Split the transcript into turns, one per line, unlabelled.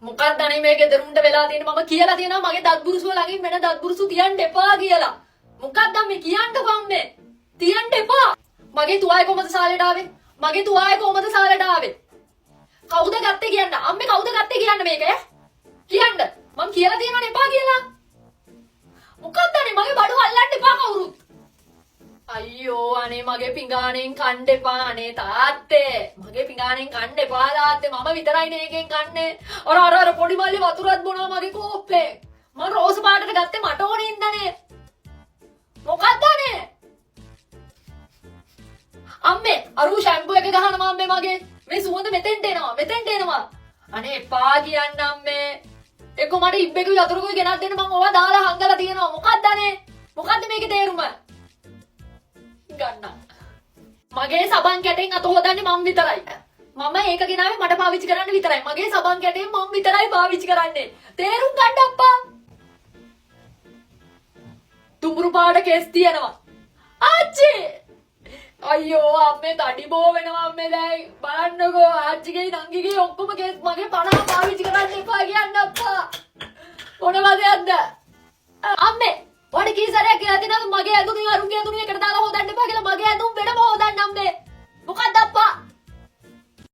මොකක්ද අනේ මේ ගෙදරුන්ට වෙලා තියෙන්නේ මම කියලා තියෙනවා මගේ දත් බුරුසුව ළඟින් වෙන දත් බුරුසු තියන්න එපා කියලා. මොකක්ද මේ කියන්න බම්මේ? තියන්න එපා. මගේ තුවාලේ කොහමද සාලෙට ආවේ? මගේ තුවාලේ කොහමද සාලෙට ආවේ? කවුද ගත්තේ කියන්න? අම්මේ කවුද ගත්තේ කියන්න මේක ඈ? කියන්න. මම කියලා තියෙනවනේ එපා කියලා. මොකක්ද අනේ මගේ බඩුව අල්ලන්න එපා කවුරුත්. අයියෝ අනේ මගේ පිඟානෙන් කන්න එපා අනේ තාත්තේ. මගේ පිඟානෙන් කන්න එපා තාත්තේ. මම විතරයි නේ එකෙන් කන්නේ. අර පොඩි මල්ලි වතුරත් බොනවා මගේ කෝප්පේ. මම රෝස් පාටට ගත්තේ මට ඕනේ ඉඳනේ. මොකක්ද අනේ? අම්මේ අරු ෂැම්පූ එක ගහනවා අම්මේ මගේ. මේ සුවඳ මෙතෙන්ට එනවා. අනේ එපා කියන්න අම්මේ. එක්ක මට ඉබ්බෙකුයි යතුරුකුයි ගෙනත් දෙන්න මම ඕවා දාලා හංගලා තියෙනවා. මොකක්ද අනේ? මොකක්ද මේකේ තේරුම? ගන්න. මගේ සබන් කැටෙන් අත හොදන්නේ මම විතරයි. මම ඒක ගෙනාවේ මට පාවිච්චි කරන්න විතරයි. මගේ සබන් කැටෙන් මම විතරයි පාවිච්චි කරන්නේ. තේරුම් ගන්න අප්පා. තුඹුරු පාට කෙස් තියනවා. ආච්චි! අයියෝ අම්මේ තඩි බෝ වෙනවා අම්මේ දැන්. බලන්නකෝ ආච්චිගේ නංගිගේ ඔක්කොම කෙස් මගේ 50 පාවිච්චි කරන්න එපා කියන්න අප්පා. මොන වදයක්ද? අම්මේ ඔයාට කී සැරයක් කියලා තියෙනවද මගේ ඇඳුම් අරුන්ගේ ඇඳුම් එකට දාලා හොදන්න එපා කියලා මගේ ඇඳුම් වෙනම හොදන්න අම්මේ. මොකක්ද අප්පා?